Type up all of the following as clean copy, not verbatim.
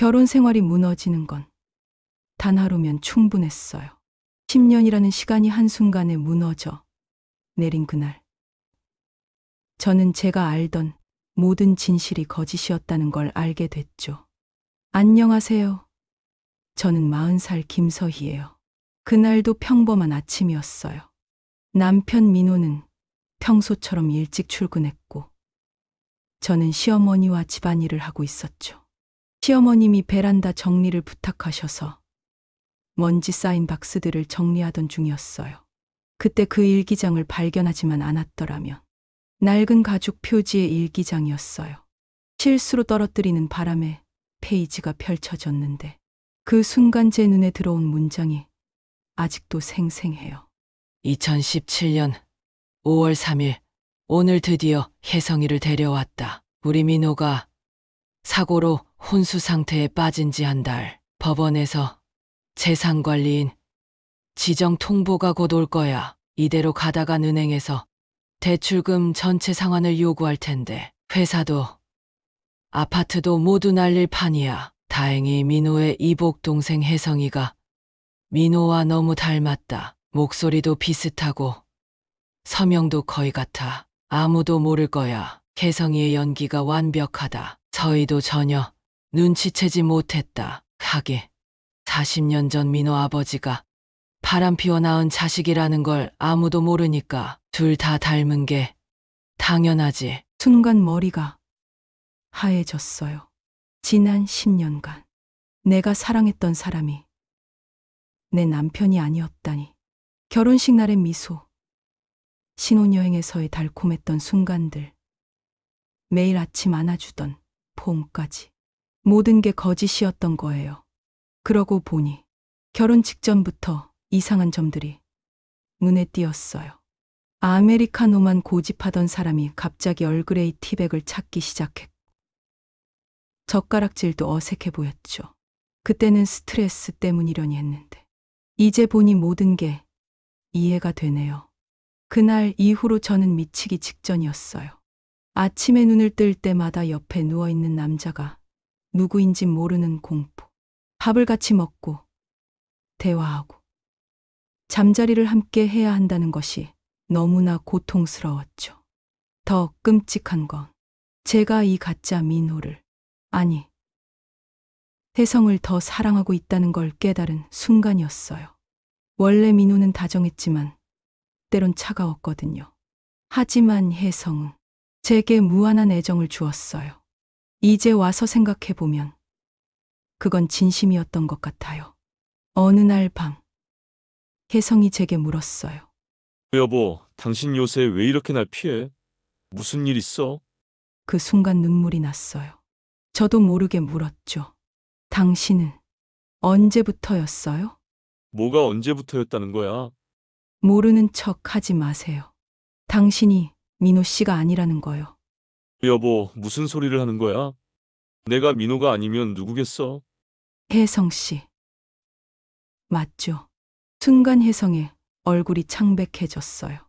결혼 생활이 무너지는 건 단 하루면 충분했어요. 10년이라는 시간이 한순간에 무너져 내린 그날. 저는 제가 알던 모든 진실이 거짓이었다는 걸 알게 됐죠. 안녕하세요. 저는 40살 김서희예요. 그날도 평범한 아침이었어요. 남편 민호는 평소처럼 일찍 출근했고, 저는 시어머니와 집안일을 하고 있었죠. 시어머님이 베란다 정리를 부탁하셔서 먼지 쌓인 박스들을 정리하던 중이었어요. 그때 그 일기장을 발견하지만 않았더라면 낡은 가죽 표지의 일기장이었어요. 실수로 떨어뜨리는 바람에 페이지가 펼쳐졌는데 그 순간 제 눈에 들어온 문장이 아직도 생생해요. 2017년 5월 3일, 오늘 드디어 혜성이를 데려왔다. 우리 민호가 사고로 혼수 상태에 빠진 지 한 달. 법원에서 재산관리인 지정 통보가 곧 올 거야. 이대로 가다간 은행에서 대출금 전체 상환을 요구할 텐데 회사도 아파트도 모두 날릴 판이야. 다행히 민호의 이복 동생 혜성이가 민호와 너무 닮았다. 목소리도 비슷하고 서명도 거의 같아. 아무도 모를 거야. 혜성이의 연기가 완벽하다. 서희도 전혀 눈치채지 못했다. 하게 40년 전 민호 아버지가 바람 피워 낳은 자식이라는 걸 아무도 모르니까 둘 다 닮은 게 당연하지. 순간 머리가 하얘졌어요. 지난 10년간 내가 사랑했던 사람이 내 남편이 아니었다니. 결혼식 날의 미소, 신혼여행에서의 달콤했던 순간들, 매일 아침 안아주던 포옹까지 모든 게 거짓이었던 거예요. 그러고 보니 결혼 직전부터 이상한 점들이 눈에 띄었어요. 아메리카노만 고집하던 사람이 갑자기 얼그레이 티백을 찾기 시작했고, 젓가락질도 어색해 보였죠. 그때는 스트레스 때문이려니 했는데 이제 보니 모든 게 이해가 되네요. 그날 이후로 저는 미치기 직전이었어요. 아침에 눈을 뜰 때마다 옆에 누워있는 남자가 누구인지 모르는 공포. 밥을 같이 먹고 대화하고 잠자리를 함께 해야 한다는 것이 너무나 고통스러웠죠. 더 끔찍한 건 제가 이 가짜 민호를, 아니, 혜성을 더 사랑하고 있다는 걸 깨달은 순간이었어요. 원래 민호는 다정했지만 때론 차가웠거든요. 하지만 혜성은 제게 무한한 애정을 주었어요. 이제 와서 생각해보면 그건 진심이었던 것 같아요. 어느 날 밤, 혜성이 제게 물었어요. 여보, 당신 요새 왜 이렇게 날 피해? 무슨 일 있어? 그 순간 눈물이 났어요. 저도 모르게 물었죠. 당신은 언제부터였어요? 뭐가 언제부터였다는 거야? 모르는 척 하지 마세요. 당신이 민호 씨가 아니라는 거요. 여보, 무슨 소리를 하는 거야? 내가 민호가 아니면 누구겠어? 혜성 씨. 맞죠? 순간 혜성의 얼굴이 창백해졌어요.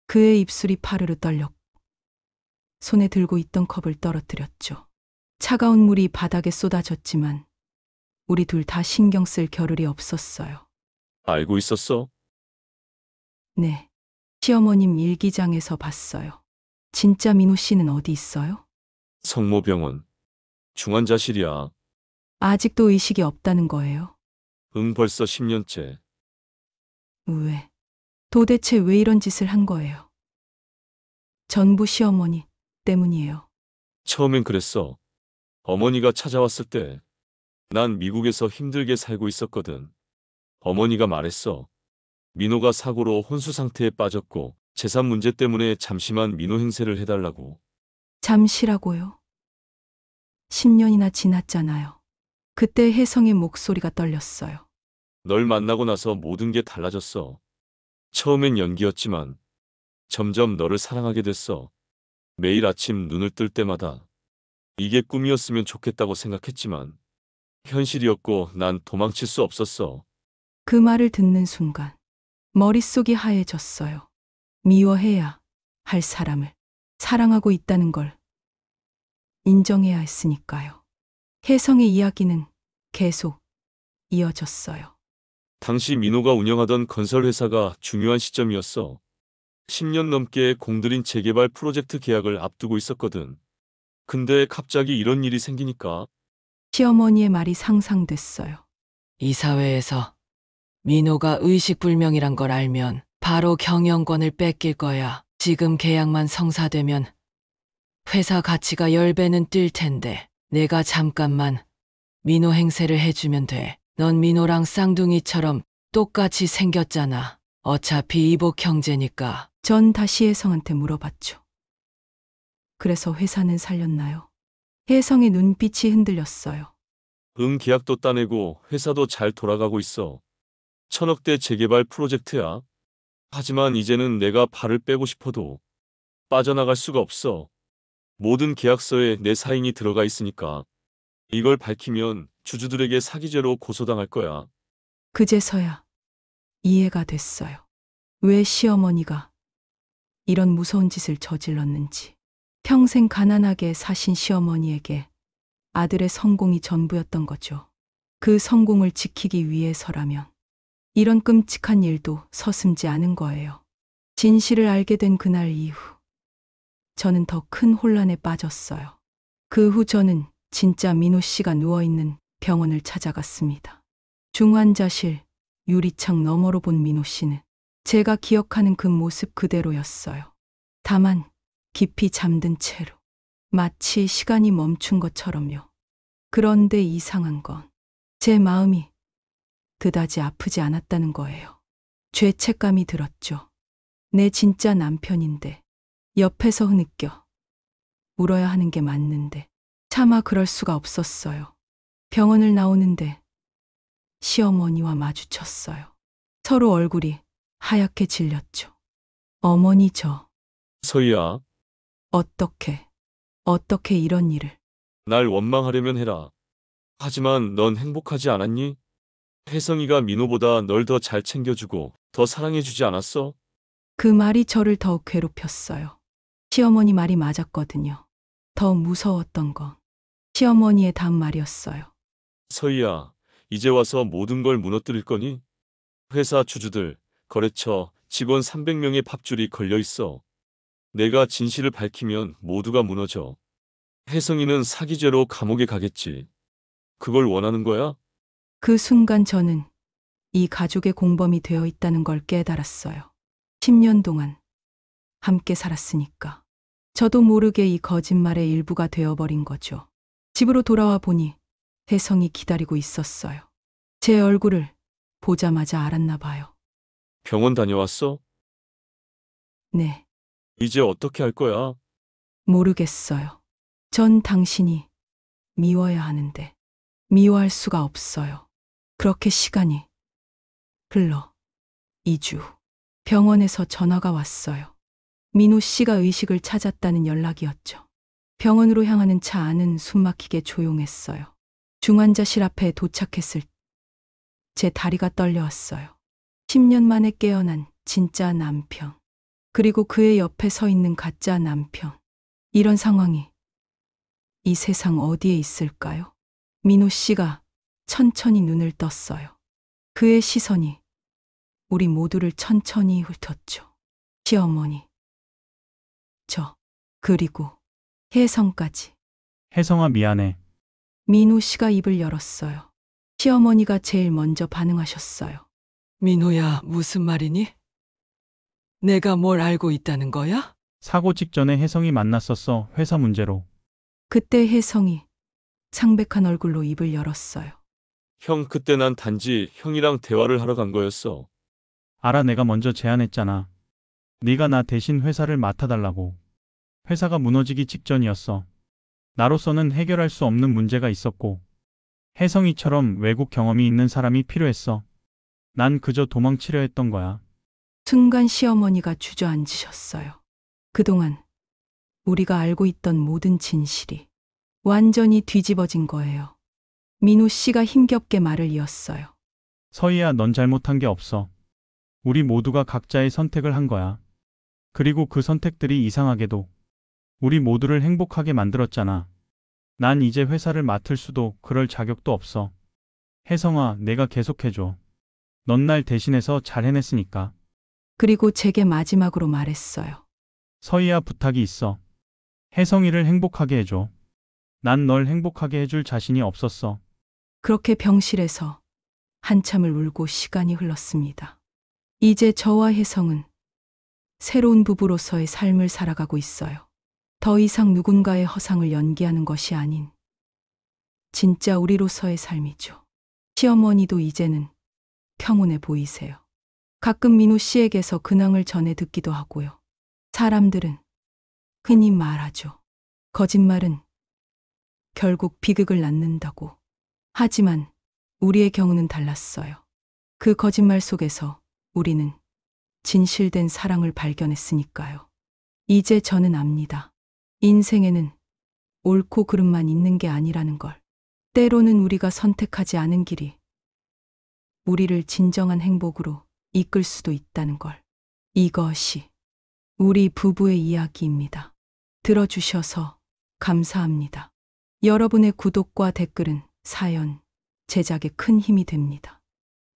그의 입술이 파르르 떨렸고 손에 들고 있던 컵을 떨어뜨렸죠. 차가운 물이 바닥에 쏟아졌지만 우리 둘 다 신경 쓸 겨를이 없었어요. 알고 있었어? 네. 시어머님 일기장에서 봤어요. 진짜 민호 씨는 어디 있어요? 성모병원. 중환자실이야. 아직도 의식이 없다는 거예요? 응, 벌써 10년째. 왜? 도대체 왜 이런 짓을 한 거예요? 전부 시어머니 때문이에요. 처음엔 그랬어. 어머니가 찾아왔을 때 난 미국에서 힘들게 살고 있었거든. 어머니가 말했어. 민호가 사고로 혼수 상태에 빠졌고 재산 문제 때문에 잠시만 민호 행세를 해달라고. 잠시라고요? 10년이나 지났잖아요. 그때 혜성의 목소리가 떨렸어요. 널 만나고 나서 모든 게 달라졌어. 처음엔 연기였지만 점점 너를 사랑하게 됐어. 매일 아침 눈을 뜰 때마다 이게 꿈이었으면 좋겠다고 생각했지만 현실이었고 난 도망칠 수 없었어. 그 말을 듣는 순간 머릿속이 하얘졌어요. 미워해야 할 사람을 사랑하고 있다는 걸 인정해야 했으니까요. 혜성의 이야기는 계속 이어졌어요. 당시 민호가 운영하던 건설 회사가 중요한 시점이었어. 10년 넘게 공들인 재개발 프로젝트 계약을 앞두고 있었거든. 근데 갑자기 이런 일이 생기니까 시어머니의 말이 상상됐어요. 이 사회에서 민호가 의식불명이란 걸 알면 바로 경영권을 뺏길 거야. 지금 계약만 성사되면 회사 가치가 10배는 뛸 텐데 내가 잠깐만 민호 행세를 해주면 돼. 넌 민호랑 쌍둥이처럼 똑같이 생겼잖아. 어차피 이복 형제니까. 전 다시 혜성한테 물어봤죠. 그래서 회사는 살렸나요? 혜성의 눈빛이 흔들렸어요. 계약도 따내고 회사도 잘 돌아가고 있어. 1000억대 재개발 프로젝트야. 하지만 이제는 내가 발을 빼고 싶어도 빠져나갈 수가 없어. 모든 계약서에 내 사인이 들어가 있으니까 이걸 밝히면 주주들에게 사기죄로 고소당할 거야. 그제서야 이해가 됐어요. 왜 시어머니가 이런 무서운 짓을 저질렀는지. 평생 가난하게 사신 시어머니에게 아들의 성공이 전부였던 거죠. 그 성공을 지키기 위해서라면 이런 끔찍한 일도 서슴지 않은 거예요. 진실을 알게 된 그날 이후 저는 더 큰 혼란에 빠졌어요. 그 후 저는 진짜 민호 씨가 누워있는 병원을 찾아갔습니다. 중환자실 유리창 너머로 본 민호 씨는 제가 기억하는 그 모습 그대로였어요. 다만 깊이 잠든 채로 마치 시간이 멈춘 것처럼요. 그런데 이상한 건 제 마음이 그다지 아프지 않았다는 거예요. 죄책감이 들었죠. 내 진짜 남편인데 옆에서 흐느껴 울어야 하는 게 맞는데 차마 그럴 수가 없었어요. 병원을 나오는데 시어머니와 마주쳤어요. 서로 얼굴이 하얗게 질렸죠. 어머니 서희야, 어떻게 이런 일을. 날 원망하려면 해라. 하지만 넌 행복하지 않았니? 혜성이가 민호보다 널 더 잘 챙겨주고 더 사랑해주지 않았어? 그 말이 저를 더욱 괴롭혔어요. 시어머니 말이 맞았거든요. 더 무서웠던 건 시어머니의 다음 말이었어요. 서희야, 이제 와서 모든 걸 무너뜨릴 거니? 회사 주주들, 거래처, 직원 300명의 밥줄이 걸려 있어. 내가 진실을 밝히면 모두가 무너져. 혜성이는 사기죄로 감옥에 가겠지. 그걸 원하는 거야? 그 순간 저는 이 가족의 공범이 되어 있다는 걸 깨달았어요. 10년 동안 함께 살았으니까. 저도 모르게 이 거짓말의 일부가 되어버린 거죠. 집으로 돌아와 보니 혜성이 기다리고 있었어요. 제 얼굴을 보자마자 알았나 봐요. 병원 다녀왔어? 네, 이제 어떻게 할 거야? 모르겠어요. 전 당신이 미워야 하는데 미워할 수가 없어요. 그렇게 시간이 흘러 2주 후 병원에서 전화가 왔어요. 민호 씨가 의식을 찾았다는 연락이었죠. 병원으로 향하는 차 안은 숨막히게 조용했어요. 중환자실 앞에 도착했을 제 다리가 떨려왔어요. 10년 만에 깨어난 진짜 남편. 그리고 그의 옆에 서 있는 가짜 남편. 이런 상황이 이 세상 어디에 있을까요? 민호 씨가 천천히 눈을 떴어요. 그의 시선이 우리 모두를 천천히 훑었죠. 시어머니, 그리고 혜성까지. 혜성아 미안해. 민호 씨가 입을 열었어요. 시어머니가 제일 먼저 반응하셨어요. 민호야, 무슨 말이니? 내가 뭘 알고 있다는 거야? 사고 직전에 혜성이 만났었어. 회사 문제로. 그때 혜성이 창백한 얼굴로 입을 열었어요. 형, 그때 난 단지 형이랑 대화를 하러 간 거였어. 알아, 내가 먼저 제안했잖아. 네가 나 대신 회사를 맡아달라고. 회사가 무너지기 직전이었어. 나로서는 해결할 수 없는 문제가 있었고 혜성이처럼 외국 경험이 있는 사람이 필요했어. 난 그저 도망치려 했던 거야. 순간 시어머니가 주저앉으셨어요. 그동안 우리가 알고 있던 모든 진실이 완전히 뒤집어진 거예요. 민호 씨가 힘겹게 말을 이었어요. 서희야, 넌 잘못한 게 없어. 우리 모두가 각자의 선택을 한 거야. 그리고 그 선택들이 이상하게도 우리 모두를 행복하게 만들었잖아. 난 이제 회사를 맡을 수도 그럴 자격도 없어. 혜성아, 내가 계속해줘. 넌 날 대신해서 잘 해냈으니까. 그리고 제게 마지막으로 말했어요. 서희야, 부탁이 있어. 혜성이를 행복하게 해줘. 난 널 행복하게 해줄 자신이 없었어. 그렇게 병실에서 한참을 울고 시간이 흘렀습니다. 이제 저와 혜성은 새로운 부부로서의 삶을 살아가고 있어요. 더 이상 누군가의 허상을 연기하는 것이 아닌 진짜 우리로서의 삶이죠. 시어머니도 이제는 평온해 보이세요. 가끔 민호 씨에게서 근황을 전해 듣기도 하고요. 사람들은 흔히 말하죠. 거짓말은 결국 비극을 낳는다고. 하지만 우리의 경우는 달랐어요. 그 거짓말 속에서 우리는 진실된 사랑을 발견했으니까요. 이제 저는 압니다. 인생에는 옳고 그름만 있는 게 아니라는 걸. 때로는 우리가 선택하지 않은 길이 우리를 진정한 행복으로 이끌 수도 있다는 걸. 이것이 우리 부부의 이야기입니다. 들어주셔서 감사합니다. 여러분의 구독과 댓글은 사연 제작에 큰 힘이 됩니다.